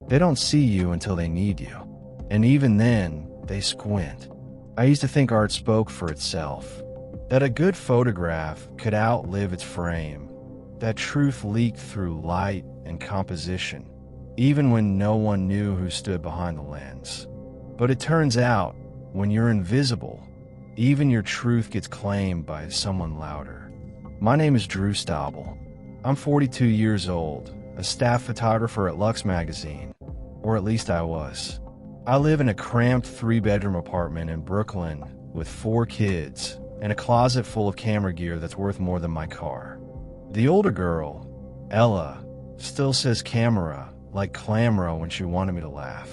They don't see you until they need you. And even then, they squint. I used to think art spoke for itself, that a good photograph could outlive its frame, that truth leaked through light and composition, even when no one knew who stood behind the lens. But it turns out, when you're invisible, even your truth gets claimed by someone louder. My name is Drew Staubel. I'm 42 years old, a staff photographer at Lux Magazine, or at least I was. I live in a cramped 3-bedroom apartment in Brooklyn with 4 kids and a closet full of camera gear that's worth more than my car. The older girl, Ella, still says camera like clamora when she wanted me to laugh.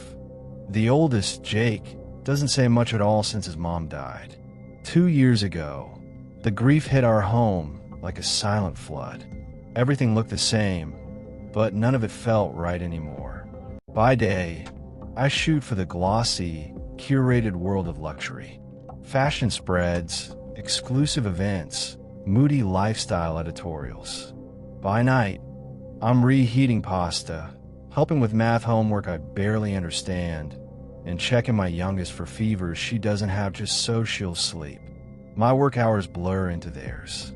The oldest, Jake, doesn't say much at all since his mom died. 2 years ago, the grief hit our home like a silent flood. Everything looked the same, but none of it felt right anymore. By day, I shoot for the glossy, curated world of luxury. Fashion spreads, exclusive events, moody lifestyle editorials. By night, I'm reheating pasta, helping with math homework I barely understand, and checking my youngest for fevers she doesn't have just so she'll sleep. My work hours blur into theirs.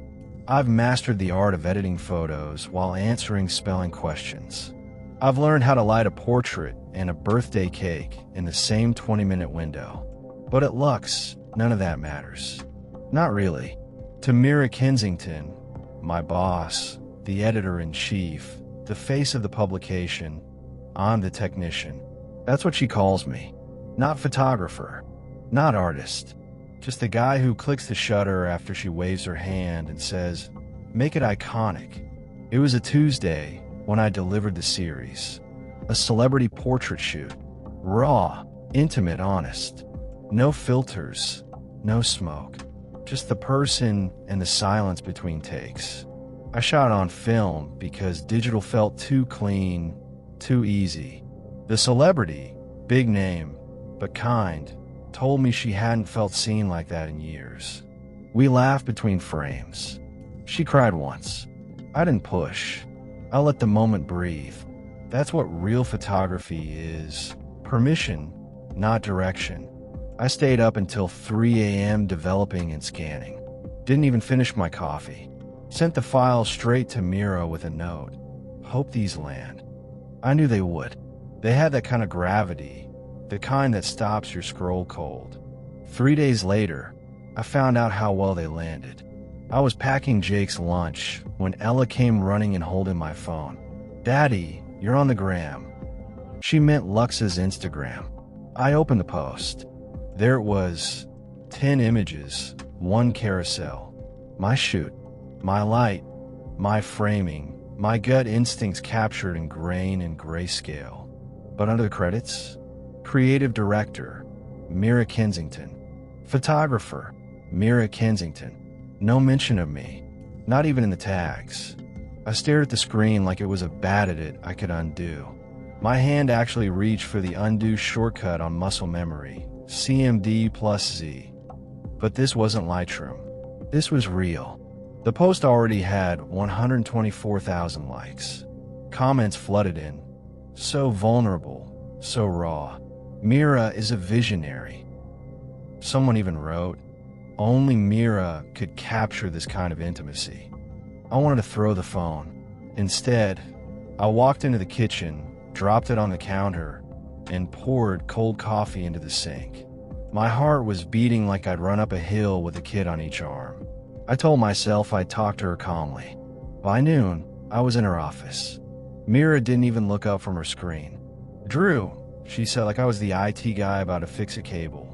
I've mastered the art of editing photos while answering spelling questions. I've learned how to light a portrait and a birthday cake in the same 20-minute window. But at Lux, none of that matters. Not really. To Mira Kensington, my boss, the editor-in-chief, the face of the publication, I'm the technician. That's what she calls me. Not photographer, not artist. Just the guy who clicks the shutter after she waves her hand and says, "Make it iconic." It was a Tuesday when I delivered the series. A celebrity portrait shoot. Raw, intimate, honest. No filters, no smoke. Just the person and the silence between takes. I shot on film because digital felt too clean, too easy. The celebrity, big name, but kind, told me she hadn't felt seen like that in years. We laughed between frames. She cried once. I didn't push. I let the moment breathe. That's what real photography is. Permission, not direction. I stayed up until 3 a.m. developing and scanning. Didn't even finish my coffee. Sent the file straight to Mira with a note. Hope these land. I knew they would. They had that kind of gravity, the kind that stops your scroll cold. 3 days later, I found out how well they landed. I was packing Jake's lunch when Ella came running and holding my phone. "Daddy, you're on the gram." She meant Lux's Instagram. I opened the post. There it was, 10 images, 1 carousel. My shoot, my light, my framing, my gut instincts captured in grain and grayscale. But under the credits, creative director, Mira Kensington. Photographer, Mira Kensington. No mention of me, not even in the tags. I stared at the screen like it was a bat at it I could undo. My hand actually reached for the undo shortcut on muscle memory, CMD plus Z. But this wasn't Lightroom. This was real. The post already had 124,000 likes. Comments flooded in. So vulnerable, so raw. Mira is a visionary. Someone even wrote, only Mira could capture this kind of intimacy. I wanted to throw the phone. Instead, I walked into the kitchen, dropped it on the counter, and poured cold coffee into the sink. My heart was beating like I'd run up a hill with a kid on each arm. I told myself I'd talk to her calmly. By noon, I was in her office. Mira didn't even look up from her screen. "Drew," she said like I was the IT guy about to fix a cable.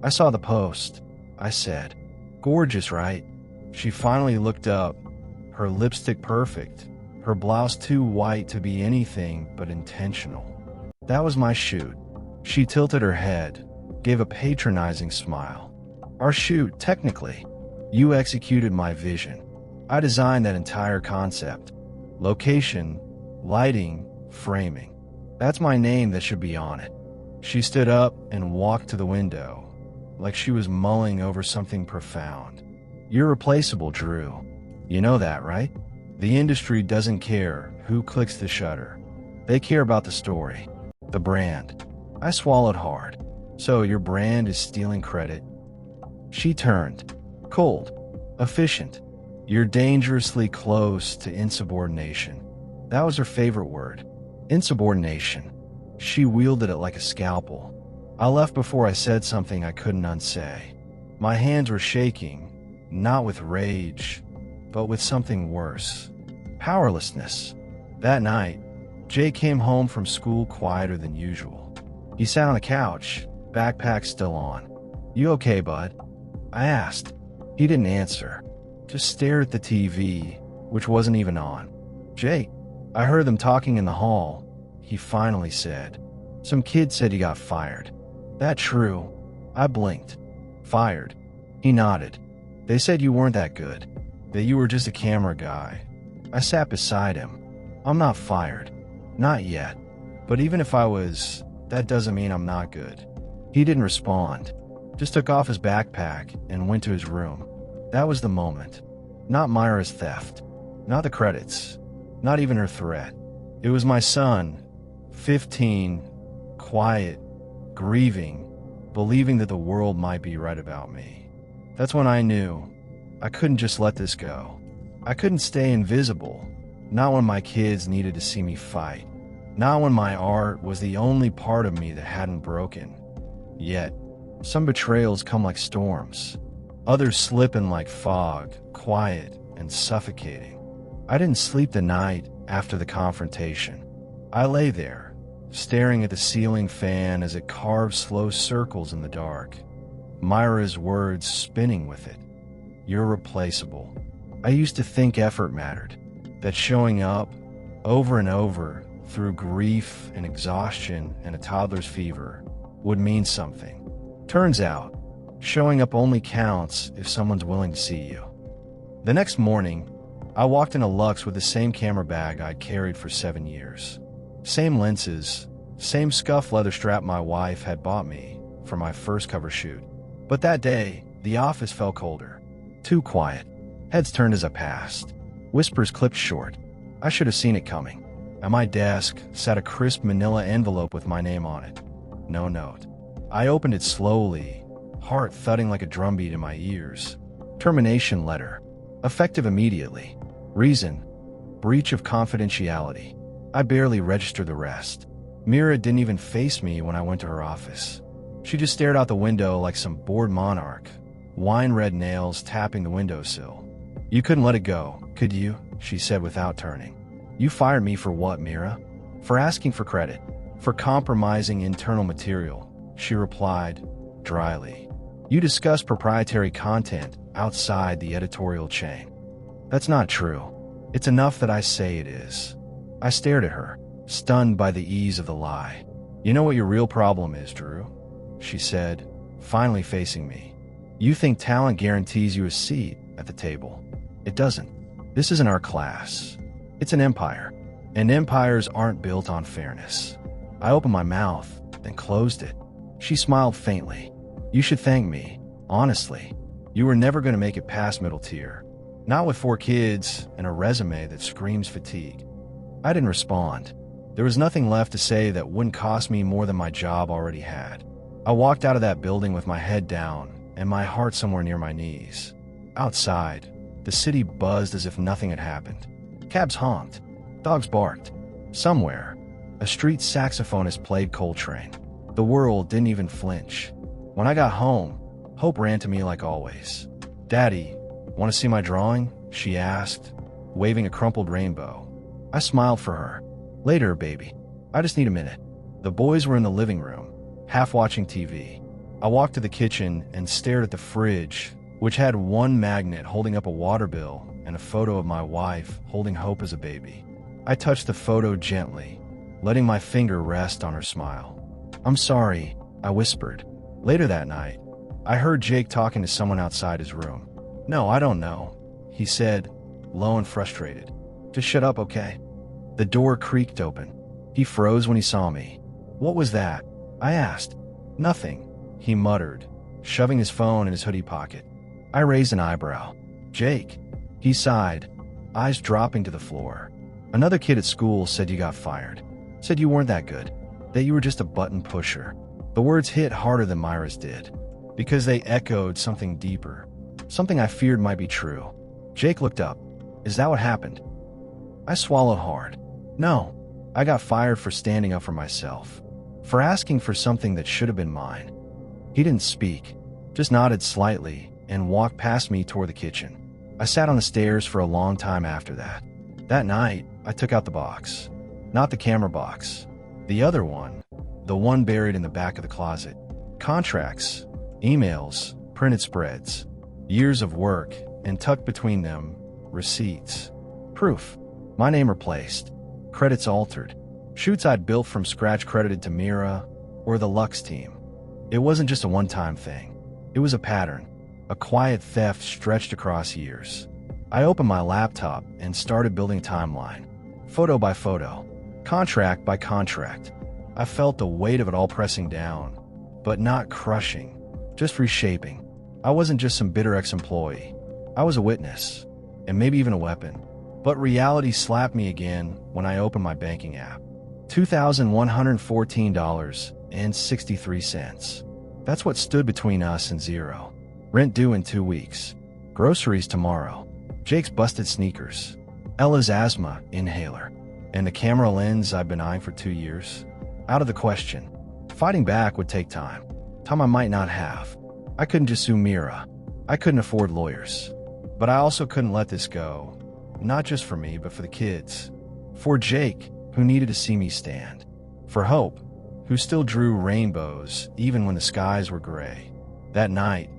I saw the post. I said, "Gorgeous, right?" She finally looked up, her lipstick perfect, her blouse too white to be anything but intentional. That was my shoot. She tilted her head, gave a patronizing smile. "Our shoot, technically. You executed my vision. I designed that entire concept. Location, lighting, framing. That's my name that should be on it." She stood up and walked to the window, like she was mulling over something profound. "You're replaceable, Drew. You know that, right? The industry doesn't care who clicks the shutter. They care about the story." The brand. I swallowed hard. So your brand is stealing credit? She turned. Cold. Efficient. You're dangerously close to insubordination. That was her favorite word. Insubordination. She wielded it like a scalpel. I left before I said something I couldn't unsay. My hands were shaking, not with rage, but with something worse. Powerlessness. That night, Jake came home from school quieter than usual. He sat on the couch, backpack still on. "You okay, bud?" I asked. He didn't answer, just stared at the TV, which wasn't even on. "Jake, I heard them talking in the hall," he finally said. "Some kid said you got fired." "That true?" I blinked. "Fired?" He nodded. "They said you weren't that good, that you were just a camera guy." I sat beside him. "I'm not fired. Not yet. But even if I was, that doesn't mean I'm not good." He didn't respond, just took off his backpack and went to his room. That was the moment. Not Myra's theft. Not the credits. Not even her threat. It was my son, 15, quiet, grieving, believing that the world might be right about me. That's when I knew I couldn't just let this go. I couldn't stay invisible, not when my kids needed to see me fight, not when my art was the only part of me that hadn't broken. Yet, some betrayals come like storms. Others slip in like fog, quiet and suffocating. I didn't sleep the night after the confrontation. I lay there, staring at the ceiling fan as it carved slow circles in the dark. Myra's words spinning with it. "You're replaceable." I used to think effort mattered, that showing up, over and over, through grief and exhaustion and a toddler's fever, would mean something. Turns out, showing up only counts if someone's willing to see you. The next morning, I walked into Lux with the same camera bag I'd carried for 7 years. Same lenses, same scuffed leather strap my wife had bought me for my first cover shoot. But that day, the office felt colder. Too quiet. Heads turned as I passed. Whispers clipped short. I should have seen it coming. At my desk sat a crisp manila envelope with my name on it. No note. I opened it slowly, heart thudding like a drumbeat in my ears. Termination letter. Effective immediately. Reason: breach of confidentiality. I barely registered the rest. Mira didn't even face me when I went to her office. She just stared out the window like some bored monarch, wine-red nails tapping the windowsill. "You couldn't let it go, could you?" she said without turning. "You fired me for what, Mira?" "For asking for credit. For compromising internal material," she replied, dryly. "You discussed proprietary content outside the editorial chain." "That's not true. It's enough that I say it is." I stared at her, stunned by the ease of the lie. "You know what your real problem is, Drew?" she said, finally facing me. "You think talent guarantees you a seat at the table. It doesn't. This isn't our class. It's an empire, and empires aren't built on fairness." I opened my mouth, then closed it. She smiled faintly. "You should thank me, honestly. You were never going to make it past middle tier. Not with 4 kids and a resume that screams fatigue." I didn't respond. There was nothing left to say that wouldn't cost me more than my job already had. I walked out of that building with my head down and my heart somewhere near my knees. Outside, the city buzzed as if nothing had happened. Cabs honked. Dogs barked. Somewhere, a street saxophonist played Coltrane. The world didn't even flinch. When I got home, Hope ran to me like always. "Daddy, want to see my drawing?" she asked, waving a crumpled rainbow. I smiled for her. "Later, baby. I just need a minute." The boys were in the living room, half watching TV. I walked to the kitchen and stared at the fridge, which had one magnet holding up a water bill and a photo of my wife holding Hope as a baby. I touched the photo gently, letting my finger rest on her smile. "I'm sorry," I whispered. Later that night, I heard Jake talking to someone outside his room. "No, I don't know," he said, low and frustrated. "Just shut up, okay?" The door creaked open. He froze when he saw me. "What was that?" I asked. "Nothing," he muttered, shoving his phone in his hoodie pocket. I raised an eyebrow. "Jake," he sighed, eyes dropping to the floor. "Another kid at school said you got fired. Said you weren't that good." that you were just a button pusher. The words hit harder than Myra's did, because they echoed something deeper, something I feared might be true. Jake looked up. Is that what happened? I swallowed hard. No, I got fired for standing up for myself, for asking for something that should have been mine. He didn't speak, just nodded slightly and walked past me toward the kitchen. I sat on the stairs for a long time after that. That night, I took out the box. Not the camera box. The other one. The one buried in the back of the closet. Contracts, emails, printed spreads, years of work, and tucked between them, receipts. Proof. My name replaced. Credits altered. Shoots I'd built from scratch credited to Mira or the Lux team. It wasn't just a one-time thing. It was a pattern. A quiet theft stretched across years. I opened my laptop and started building a timeline. Photo by photo. Contract by contract. I felt the weight of it all pressing down, but not crushing, just reshaping. I wasn't just some bitter ex-employee. I was a witness, and maybe even a weapon. But reality slapped me again when I opened my banking app. $2,114.63. That's what stood between us and zero. Rent due in 2 weeks. Groceries tomorrow. Jake's busted sneakers. Ella's asthma inhaler. And the camera lens I've been eyeing for 2 years. Out of the question. Fighting back would take time. Time I might not have. I couldn't just sue Mira. I couldn't afford lawyers. But I also couldn't let this go. Not just for me, but for the kids. For Jake, who needed to see me stand. For Hope, who still drew rainbows even when the skies were gray. That night,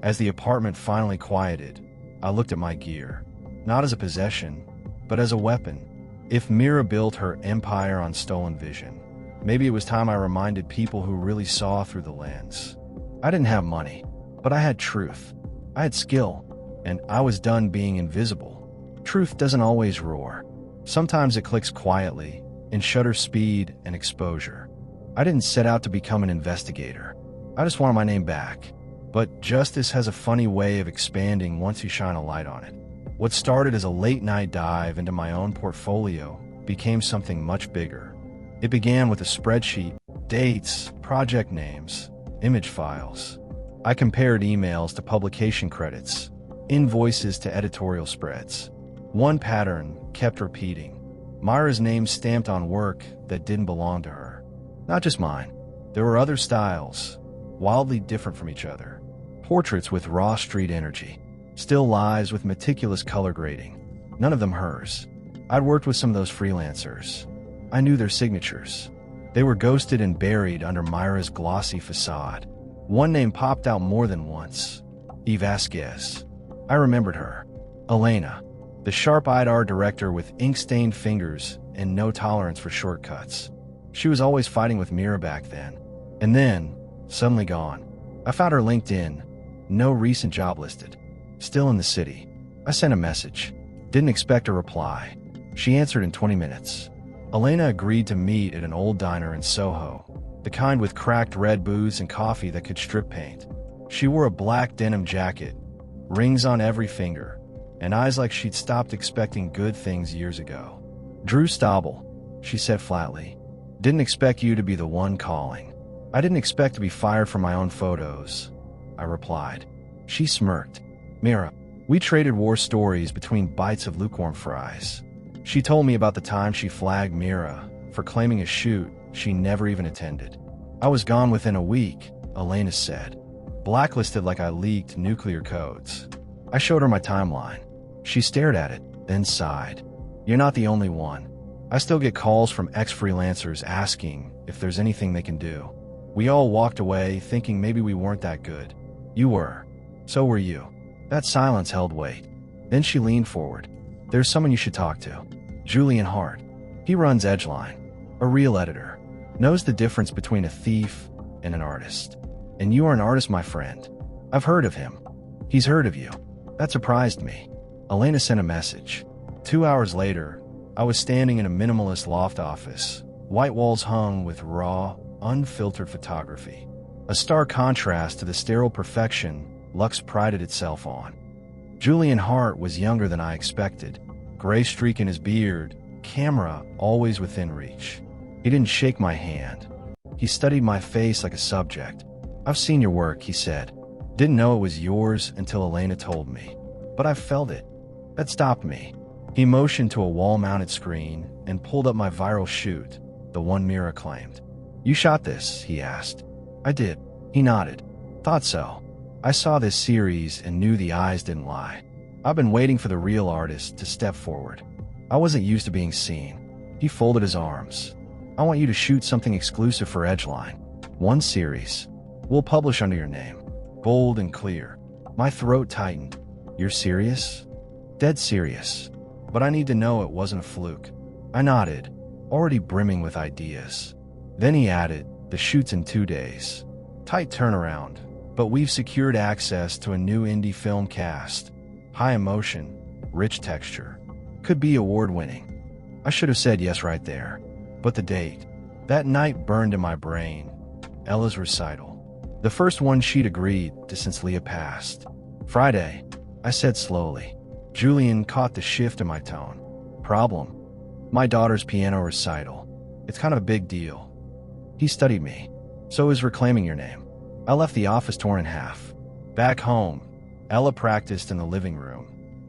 as the apartment finally quieted, I looked at my gear. Not as a possession, but as a weapon. If Mira built her empire on stolen vision, maybe it was time I reminded people who really saw through the lens. I didn't have money, but I had truth. I had skill, and I was done being invisible. Truth doesn't always roar. Sometimes it clicks quietly, in shutter speed and exposure. I didn't set out to become an investigator. I just wanted my name back. But justice has a funny way of expanding once you shine a light on it. What started as a late-night dive into my own portfolio became something much bigger. It began with a spreadsheet, dates, project names, image files. I compared emails to publication credits, invoices to editorial spreads. One pattern kept repeating. Myra's name stamped on work that didn't belong to her. Not just mine. There were other styles, wildly different from each other. Portraits with raw street energy. Still lives with meticulous color grading. None of them hers. I'd worked with some of those freelancers. I knew their signatures. They were ghosted and buried under Myra's glossy facade. One name popped out more than once. E. Vasquez. I remembered her. Elena. The sharp-eyed art director with ink-stained fingers and no tolerance for shortcuts. She was always fighting with Mira back then. And then, suddenly gone. I found her LinkedIn. No recent job listed. Still in the city. I sent a message. Didn't expect a reply. She answered in 20 minutes. Elena agreed to meet at an old diner in Soho. The kind with cracked red booths and coffee that could strip paint. She wore a black denim jacket, rings on every finger, and eyes like she'd stopped expecting good things years ago. Drew Staubel, she said flatly. Didn't expect you to be the one calling. I didn't expect to be fired for my own photos, I replied. She smirked. Mira, we traded war stories between bites of lukewarm fries. She told me about the time she flagged Mira for claiming a shoot she never even attended. I was gone within a week, Elena said. Blacklisted like I leaked nuclear codes. I showed her my timeline. She stared at it, then sighed. You're not the only one. I still get calls from ex-freelancers asking if there's anything they can do. We all walked away thinking maybe we weren't that good. You were. So were you. That silence held weight. Then she leaned forward. There's someone you should talk to. Julian Hart. He runs Edgeline. A real editor. Knows the difference between a thief and an artist. And you are an artist, my friend. I've heard of him. He's heard of you. That surprised me. Elena sent a message. 2 hours later, I was standing in a minimalist loft office. White walls hung with raw, unfiltered photography. A stark contrast to the sterile perfection Lux prided itself on. Julian Hart was younger than I expected. Gray streak in his beard, camera always within reach. He didn't shake my hand, He studied my face like a subject. "I've seen your work," he said. "Didn't know it was yours until Elena told me. But I felt it. That stopped me." He motioned to a wall-mounted screen and pulled up my viral shoot, the one Mira claimed. "You shot this?" he asked. "I did." He nodded. "Thought so. I saw this series and knew the eyes didn't lie. I've been waiting for the real artist to step forward. I wasn't used to being seen." He folded his arms. "I want you to shoot something exclusive for Edgeline. One series. We'll publish under your name. Bold and clear." My throat tightened. "You're serious?" "Dead serious. But I need to know it wasn't a fluke." I nodded, already brimming with ideas. Then he added, "The shoot's in 2 days. Tight turnaround, but we've secured access to a new indie film cast. High emotion, rich texture. Could be award-winning." I should have said yes right there. But the date. That night burned in my brain. Ella's recital. The first one she'd agreed to since Leah passed. "Friday," I said slowly. Julian caught the shift in my tone. "Problem? My daughter's piano recital. It's kind of a big deal." He studied me. "So is reclaiming your name." I left the office torn in half. Back home, Ella practiced in the living room,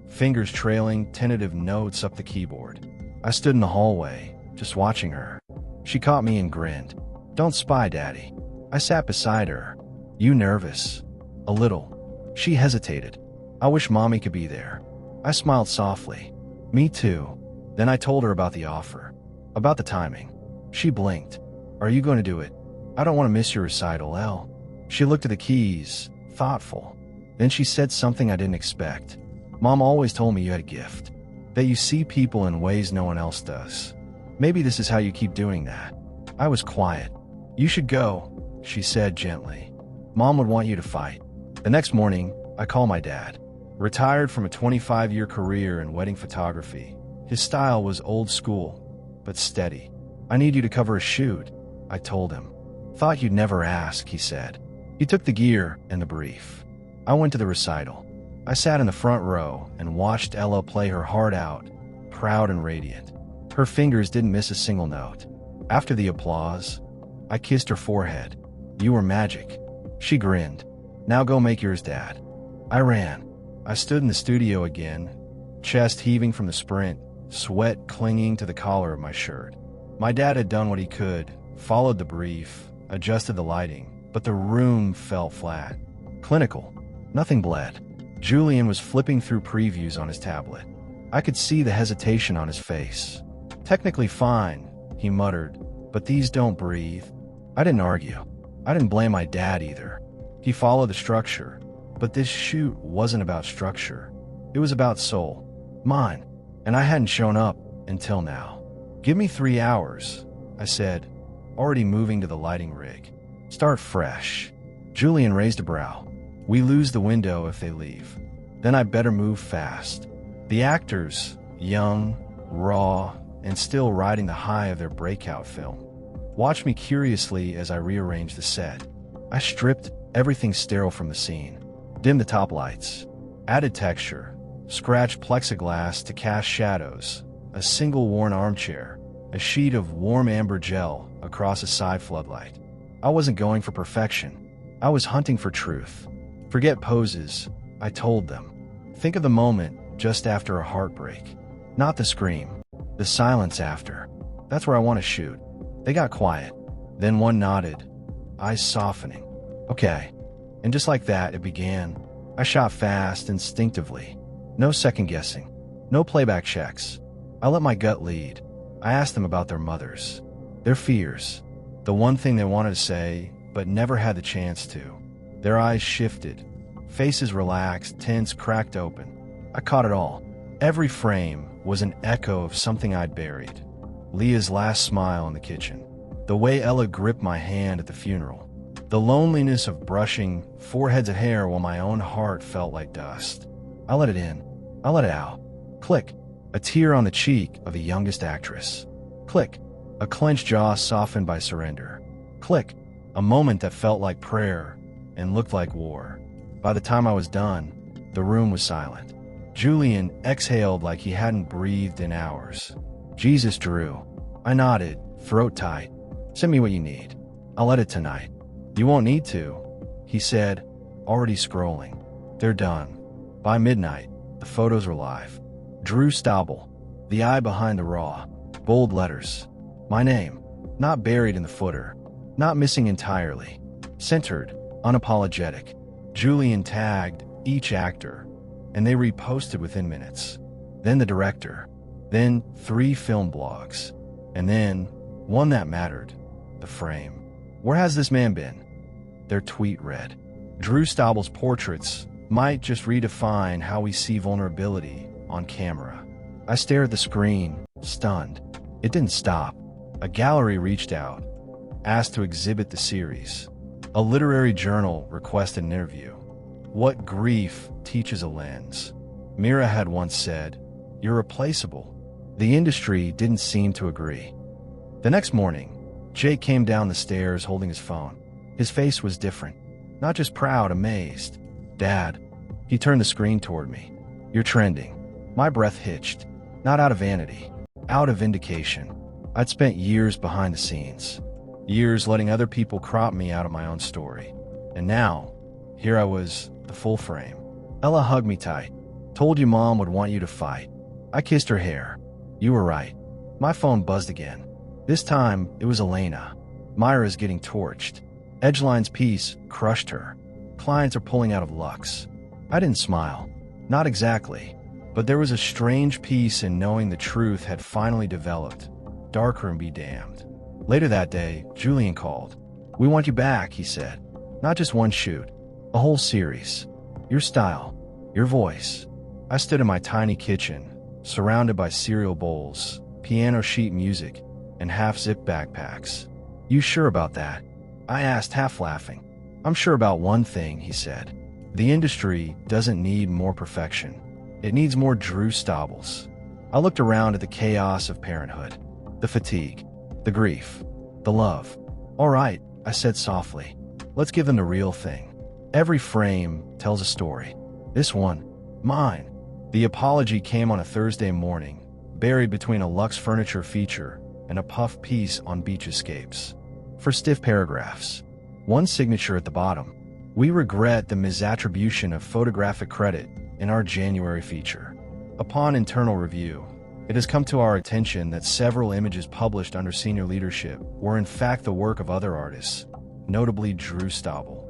fingers trailing tentative notes up the keyboard. I stood in the hallway, just watching her. She caught me and grinned. "Don't spy, Daddy." I sat beside her. "You nervous?" "A little." She hesitated. "I wish Mommy could be there." I smiled softly. "Me too." Then I told her about the offer, about the timing. She blinked. "Are you going to do it?" "I don't want to miss your recital, Elle." She looked at the keys, thoughtful. Then she said something I didn't expect. "Mom always told me you had a gift, that you see people in ways no one else does. Maybe this is how you keep doing that." I was quiet. "You should go," she said gently. "Mom would want you to fight." The next morning, I called my dad. Retired from a 25-year career in wedding photography, his style was old school, but steady. "I need you to cover a shoot," I told him. "Thought you'd never ask," he said. He took the gear and the brief. I went to the recital. I sat in the front row and watched Ella play her heart out, proud and radiant. Her fingers didn't miss a single note. After the applause, I kissed her forehead. "You were magic." She grinned. "Now go make yours, Dad." I ran. I stood in the studio again, chest heaving from the sprint, sweat clinging to the collar of my shirt. My dad had done what he could, followed the brief, adjusted the lighting, but the room fell flat. Clinical. Nothing bled. Julian was flipping through previews on his tablet. I could see the hesitation on his face. "Technically fine," he muttered, "but these don't breathe." I didn't argue. I didn't blame my dad either. He followed the structure, but this shoot wasn't about structure. It was about soul. Mine. And I hadn't shown up until now. "Give me 3 hours," I said, already moving to the lighting rig. "Start fresh." Julian raised a brow. "We lose the window if they leave. Then I better move fast." The actors, young, raw, and still riding the high of their breakout film, watched me curiously as I rearranged the set. I stripped everything sterile from the scene, dimmed the top lights, added texture, scratched plexiglass to cast shadows, a single worn armchair, a sheet of warm amber gel across a side floodlight. I wasn't going for perfection. I was hunting for truth. "Forget poses," I told them. "Think of the moment just after a heartbreak. Not the scream, the silence after. That's where I want to shoot." They got quiet. Then one nodded, eyes softening. "Okay." And just like that, it began. I shot fast, instinctively. No second guessing. No playback checks. I let my gut lead. I asked them about their mothers, their fears, the one thing they wanted to say, but never had the chance to. Their eyes shifted. Faces relaxed, tints cracked open. I caught it all. Every frame was an echo of something I'd buried. Leah's last smile in the kitchen. The way Ella gripped my hand at the funeral. The loneliness of brushing foreheads of hair while my own heart felt like dust. I let it in. I let it out. Click. A tear on the cheek of the youngest actress. Click. A clenched jaw softened by surrender. Click. A moment that felt like prayer and looked like war. By the time I was done, the room was silent. Julian exhaled like he hadn't breathed in hours. "Jesus, Drew." I nodded, throat tight. "Send me what you need." I'll edit tonight. You won't need to, he said, already scrolling. They're done. By midnight, the photos were live. Drew Staubel, the eye behind the raw, bold letters. My name, not buried in the footer, not missing entirely. Centered, unapologetic. Julian tagged each actor, and they reposted within minutes. Then the director. Then 3 film blogs. And then one that mattered. The frame. Where has this man been? Their tweet read, Drew Staubel's portraits might just redefine how we see vulnerability on camera. I stared at the screen, stunned. It didn't stop. A gallery reached out, asked to exhibit the series. A literary journal requested an interview. What grief teaches a lens? Mira had once said, You're replaceable. The industry didn't seem to agree. The next morning, Jake came down the stairs holding his phone. His face was different, not just proud, amazed. Dad. He turned the screen toward me. You're trending. My breath hitched, not out of vanity, out of vindication. I'd spent years behind the scenes, years letting other people crop me out of my own story. And now, here I was, the full frame. Ella hugged me tight. Told you Mom would want you to fight. I kissed her hair. You were right. My phone buzzed again. This time, it was Elena. Myra's getting torched. Edgeline's piece crushed her. Clients are pulling out of Lux. I didn't smile. Not exactly. But there was a strange peace in knowing the truth had finally developed. Darkroom be damned. Later that day, Julian called. We want you back, he said. Not just one shoot. A whole series. Your style. Your voice. I stood in my tiny kitchen, surrounded by cereal bowls, piano sheet music, and half-zipped backpacks. You sure about that? I asked, half laughing. I'm sure about one thing, he said. The industry doesn't need more perfection. It needs more Drew Staubels. I looked around at the chaos of parenthood. The fatigue. The grief. The love. All right, I said softly. Let's give them the real thing. Every frame tells a story. This one, mine. The apology came on a Thursday morning, buried between a Lux Furniture feature and a puff piece on beach escapes. For stiff paragraphs. One signature at the bottom. We regret the misattribution of photographic credit in our January feature. Upon internal review, it has come to our attention that several images published under senior leadership were in fact the work of other artists, notably Drew Staubel.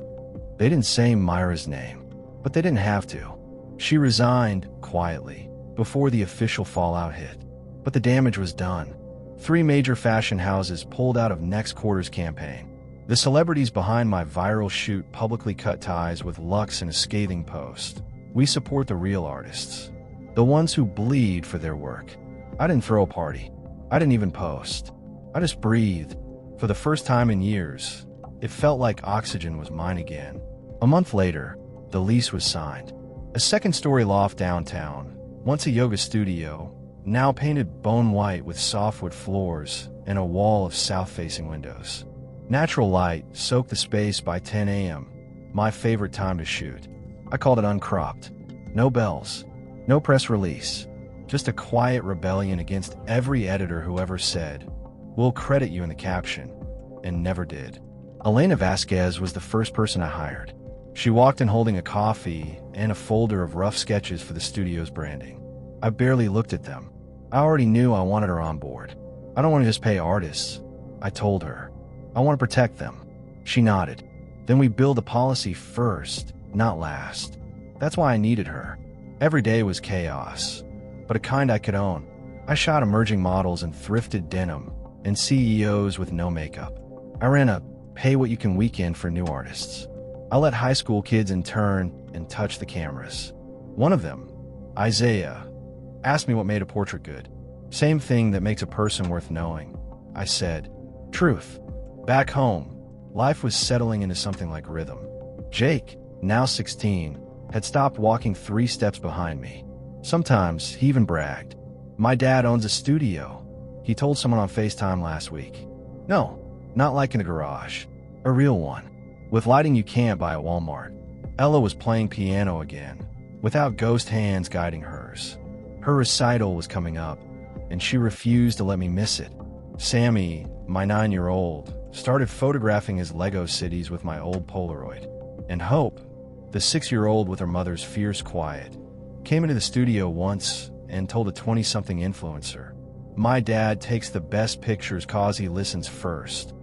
They didn't say Myra's name, but they didn't have to. She resigned quietly before the official fallout hit. But the damage was done. 3 major fashion houses pulled out of next quarter's campaign. The celebrities behind my viral shoot publicly cut ties with Lux in a scathing post. We support the real artists, the ones who bleed for their work. I didn't throw a party. I didn't even post. I just breathed. For the first time in years, it felt like oxygen was mine again. A month later, the lease was signed. A 2nd-story loft downtown, once a yoga studio, now painted bone white with softwood floors and a wall of south-facing windows. Natural light soaked the space by 10 a.m., my favorite time to shoot. I called it uncropped. No bells, no press release, just a quiet rebellion against every editor who ever said, "We'll credit you in the caption," and never did. Elena Vasquez was the first person I hired. She walked in holding a coffee and a folder of rough sketches for the studio's branding. I barely looked at them. I already knew I wanted her on board. I don't want to just pay artists, I told her. I want to protect them. She nodded. Then we build a policy first, not last. That's why I needed her. Every day was chaos, but a kind I could own. I shot emerging models in thrifted denim and CEOs with no makeup. I ran a pay-what-you-can weekend for new artists. I let high school kids intern and touch the cameras. One of them, Isaiah, asked me what made a portrait good. Same thing that makes a person worth knowing. I said, truth. Back home, life was settling into something like rhythm. Jake, now 16, had stopped walking 3 steps behind me. Sometimes he even bragged. My dad owns a studio, he told someone on FaceTime last week. No, not like in the garage. A real one. With lighting you can't buy at Walmart. Ella was playing piano again, without ghost hands guiding hers. Her recital was coming up, and she refused to let me miss it. Sammy, my 9-year-old, started photographing his Lego cities with my old Polaroid. And Hope, the 6-year-old with her mother's fierce quiet, came into the studio once and told a 20-something influencer, "My dad takes the best pictures 'cause he listens first."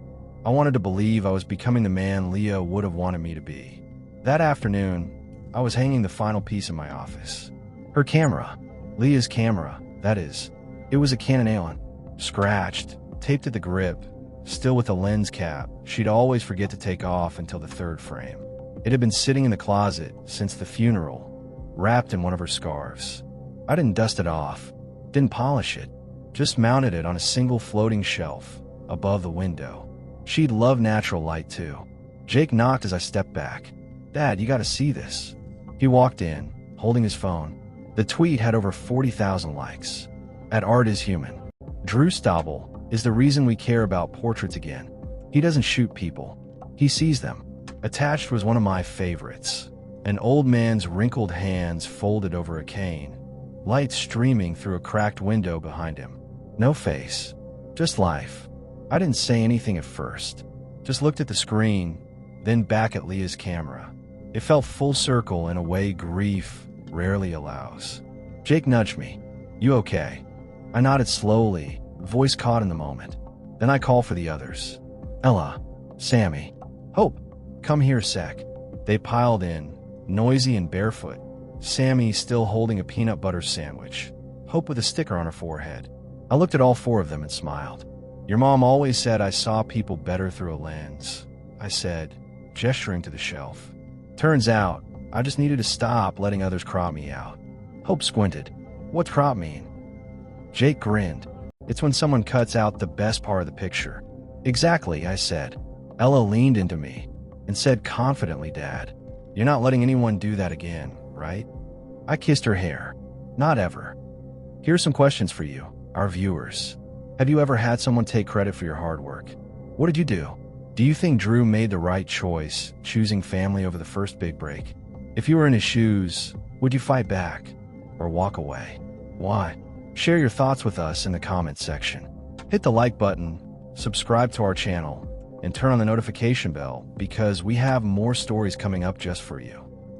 I wanted to believe I was becoming the man Leah would have wanted me to be. That afternoon, I was hanging the final piece in my office. Her camera, Leah's camera, that is. It was a Canon Allen, scratched, taped at the grip, still with a lens cap she'd always forget to take off until the third frame. It had been sitting in the closet since the funeral, wrapped in one of her scarves. I didn't dust it off, didn't polish it, just mounted it on a single floating shelf above the window. She'd love natural light too. Jake knocked as I stepped back. "Dad, you gotta see this." He walked in, holding his phone. The tweet had over 40,000 likes. At Art is Human. "Drew Staubel is the reason we care about portraits again. He doesn't shoot people. He sees them." Attached was one of my favorites. An old man's wrinkled hands folded over a cane, light streaming through a cracked window behind him. No face, just life. I didn't say anything at first, just looked at the screen, then back at Leah's camera. It felt full circle in a way grief rarely allows. Jake nudged me. "You okay?" I nodded slowly, voice caught in the moment. Then I called for the others. "Ella, Sammy, Hope, come here a sec." They piled in, noisy and barefoot. Sammy still holding a peanut butter sandwich, Hope with a sticker on her forehead. I looked at all 4 of them and smiled. "Your mom always said I saw people better through a lens," I said, gesturing to the shelf. "Turns out, I just needed to stop letting others crop me out." Hope squinted. "What's crop mean?" Jake grinned. "It's when someone cuts out the best part of the picture." "Exactly," I said. Ella leaned into me and said confidently, "Dad, you're not letting anyone do that again, right?" I kissed her hair. "Not ever." Here's some questions for you, our viewers. Have you ever had someone take credit for your hard work? What did you do? Do you think Drew made the right choice, choosing family over the first big break? If you were in his shoes, would you fight back or walk away? Why? Share your thoughts with us in the comments section. Hit the like button, subscribe to our channel, and turn on the notification bell because we have more stories coming up just for you.